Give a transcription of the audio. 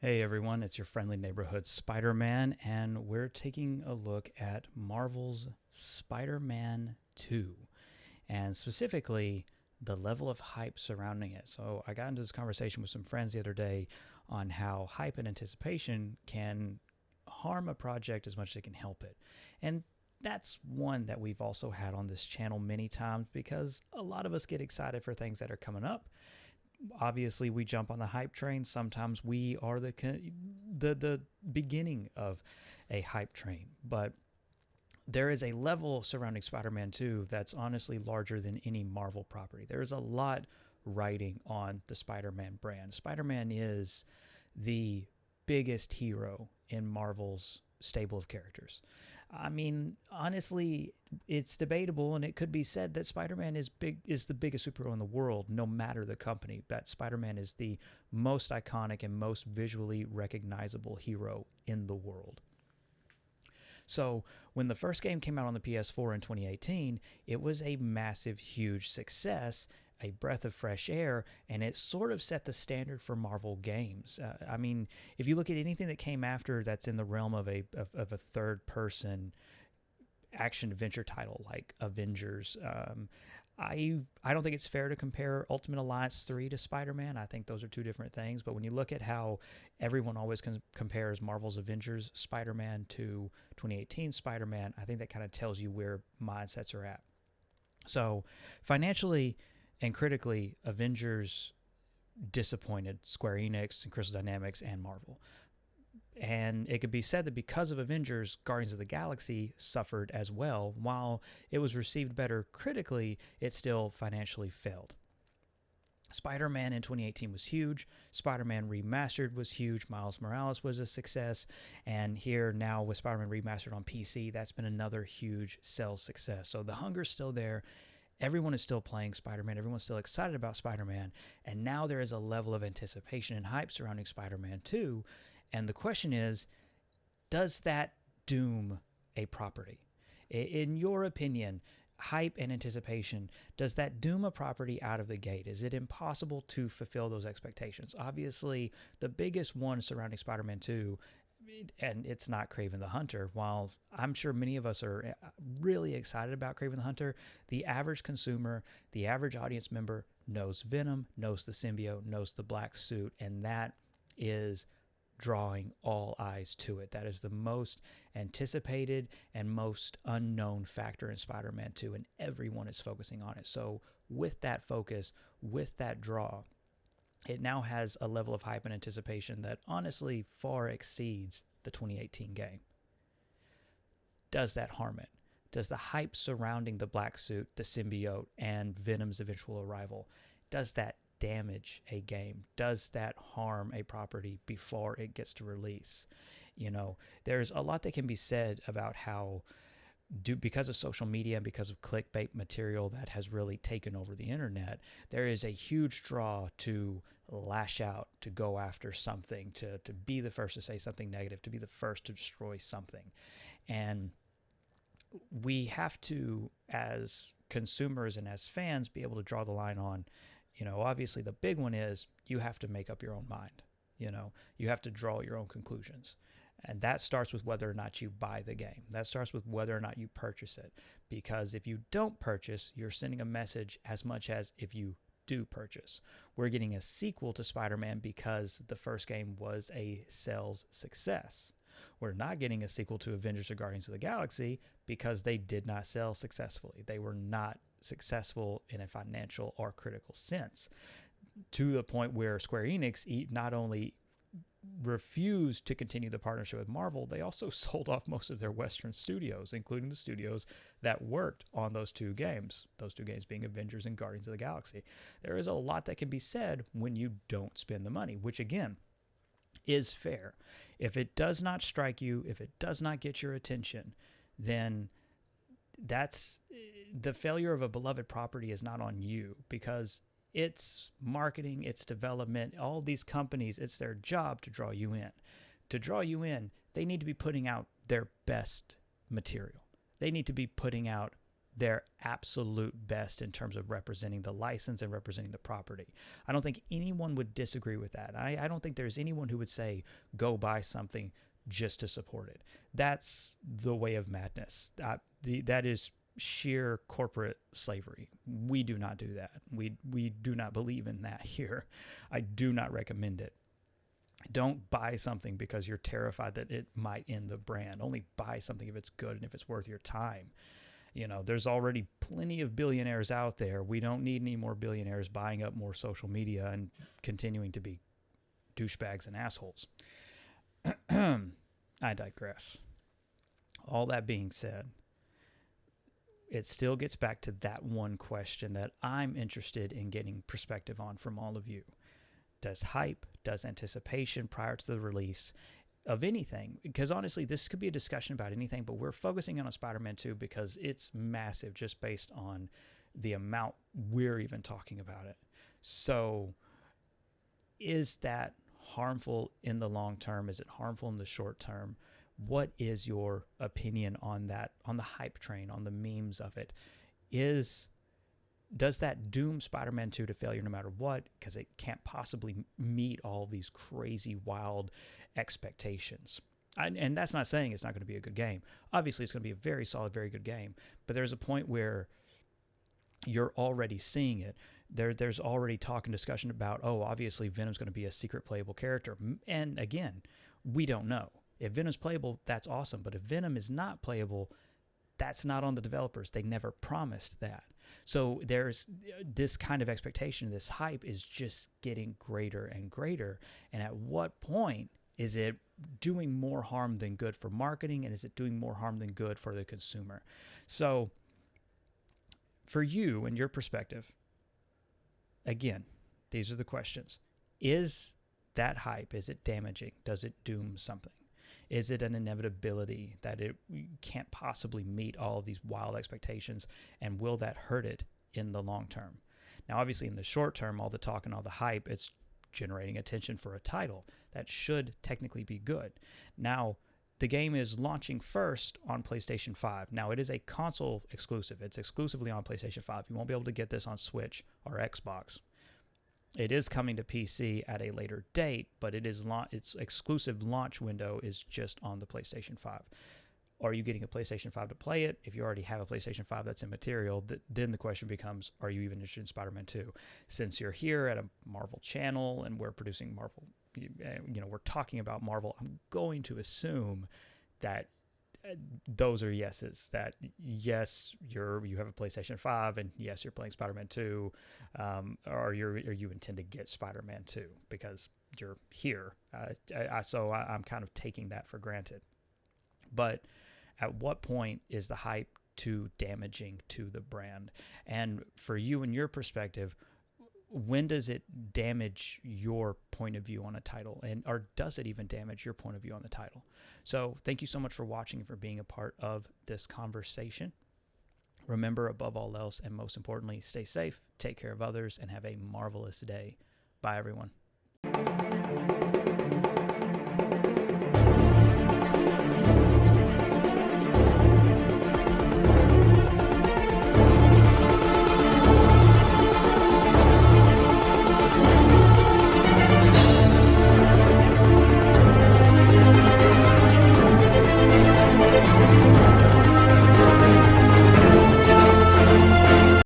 Hey everyone, it's your friendly neighborhood Spider-Man, and we're taking a look at Marvel's Spider-Man 2, and specifically the level of hype surrounding it. So I got into this conversation with some friends the other day on how hype and anticipation can harm a project as much as it can help it. And that's one that we've also had on this channel many times because a lot of us get excited for things that are coming up. Obviously we jump on the hype train. Sometimes we are the beginning of a hype train, but there is a level surrounding Spider-Man 2 that's honestly larger than any Marvel property. There's a lot riding on the Spider-Man brand. Spider-Man is the biggest hero in Marvel's stable of characters. I mean, honestly, it's debatable, and it could be said that Spider-Man is the biggest superhero in the world, no matter the company. That Spider-Man is the most iconic and most visually recognizable hero in the world. So when the first game came out on the PS4 in 2018, it was a massive, huge success, a breath of fresh air, and it sort of set the standard for Marvel games. I mean, if you look at anything that came after that's in the realm of a third-person action adventure title like Avengers, I don't think it's fair to compare Ultimate Alliance 3 to Spider-Man. I think those are two different things. But when you look at how everyone always compares Marvel's Avengers Spider-Man to 2018 Spider-Man, I think that kind of tells you where mindsets are at. So financially and critically, Avengers disappointed Square Enix and Crystal Dynamics and Marvel. And it could be said that because of Avengers, Guardians of the Galaxy suffered as well. While it was received better critically, it still financially failed. Spider-Man in 2018 was huge. Spider-Man Remastered was huge. Miles Morales was a success. And here now with Spider-Man Remastered on PC, that's been another huge sales success. So the hunger's still there. Everyone is still playing Spider-Man. Everyone's still excited about Spider-Man. And now there is a level of anticipation and hype surrounding Spider-Man 2. And the question is, does that doom a property? In your opinion, hype and anticipation, does that doom a property out of the gate? Is it impossible to fulfill those expectations? Obviously, the biggest one surrounding Spider-Man 2, and it's not Kraven the Hunter. While I'm sure many of us are really excited about Kraven the Hunter, the average consumer, the average audience member knows Venom, knows the symbiote, knows the black suit, and that is drawing all eyes to it. That is the most anticipated and most unknown factor in Spider-Man 2, and everyone is focusing on it. So with that focus, with that draw, it now has a level of hype and anticipation that honestly far exceeds the 2018 game. Does that harm it? Does the hype surrounding the black suit, the symbiote, and Venom's eventual arrival, does that damage a game? Does that harm a property before it gets to release? You know, there's a lot that can be said about how because of social media and because of clickbait material that has really taken over the internet, there is a huge draw to lash out, to go after something, to be the first to say something negative, to be the first to destroy something. And we have to, as consumers and as fans, be able to draw the line on, obviously the big one is you have to make up your own mind. You have to draw your own conclusions. And that starts with whether or not you buy the game. That starts with whether or not you purchase it. Because if you don't purchase, you're sending a message as much as if you do purchase. We're getting a sequel to Spider-Man because the first game was a sales success. We're not getting a sequel to Avengers or Guardians of the Galaxy because they did not sell successfully. They were not successful in a financial or critical sense, to the point where Square Enix not only refused to continue the partnership with Marvel, they also sold off most of their Western studios, including the studios that worked on those two games being Avengers and Guardians of the Galaxy. There is a lot that can be said when you don't spend the money, which again is fair. If it does not strike you, if it does not get your attention, then that's the failure of a beloved property is not on you, because it's marketing, it's development, all these companies, it's their job to draw you in. To draw you in, they need to be putting out their best material. They need to be putting out their absolute best in terms of representing the license and representing the property. I don't think anyone would disagree with that. I don't think there's anyone who would say, go buy something just to support it. That's the way of madness. That is sheer corporate slavery. We do not do that. We do not believe in that here. I do not recommend it. Don't buy something because you're terrified that it might end the brand. Only buy something if it's good and if it's worth your time. You know, there's already plenty of billionaires out there. We don't need any more billionaires buying up more social media and continuing to be douchebags and assholes. I digress. All that being said, it still gets back to that one question that I'm interested in getting perspective on from all of you. Does hype, does anticipation prior to the release of anything, because honestly, this could be a discussion about anything, but we're focusing on a Spider-Man 2 because it's massive just based on the amount we're even talking about it. So is that harmful in the long term? Is it harmful in the short term? What is your opinion on that, on the hype train, on the memes of it? Does that doom Spider-Man 2 to failure no matter what, because it can't possibly meet all these crazy, wild expectations? And that's not saying it's not going to be a good game. Obviously, it's going to be a very solid, very good game. But there's a point where you're already seeing it. There's already talk and discussion about, oh, obviously Venom's going to be a secret playable character. And again, we don't know. If Venom's playable, that's awesome. But if Venom is not playable, that's not on the developers. They never promised that. So there's this kind of expectation, this hype is just getting greater and greater. And at what point is it doing more harm than good for marketing? And is it doing more harm than good for the consumer? So for you and your perspective, again, these are the questions. Is that hype, is it damaging? Does it doom something? Is it an inevitability that it can't possibly meet all of these wild expectations? And will that hurt it in the long term? Now, obviously, in the short term, all the talk and all the hype, it's generating attention for a title that should technically be good. Now, the game is launching first on PlayStation 5. Now, it is a console exclusive. It's exclusively on PlayStation 5. You won't be able to get this on Switch or Xbox. It is coming to PC at a later date, but its exclusive launch window is just on the PlayStation 5. Are you getting a PlayStation 5 to play it? If you already have a PlayStation 5, that's immaterial. Then the question becomes, are you even interested in Spider-Man 2? Since you're here at a Marvel channel and we're producing Marvel, we're talking about Marvel, I'm going to assume that those are yeses. That yes, you have a PlayStation 5, and yes, you're playing Spider-Man 2, or you intend to get Spider-Man 2 because you're here. So I'm kind of taking that for granted. But at what point is the hype too damaging to the brand? And for you and your perspective, when does it damage your point of view on a title, or does it even damage your point of view on the title? So thank you so much for watching and for being a part of this conversation. Remember, above all else, and most importantly, stay safe, take care of others, and have a marvelous day. Bye, everyone.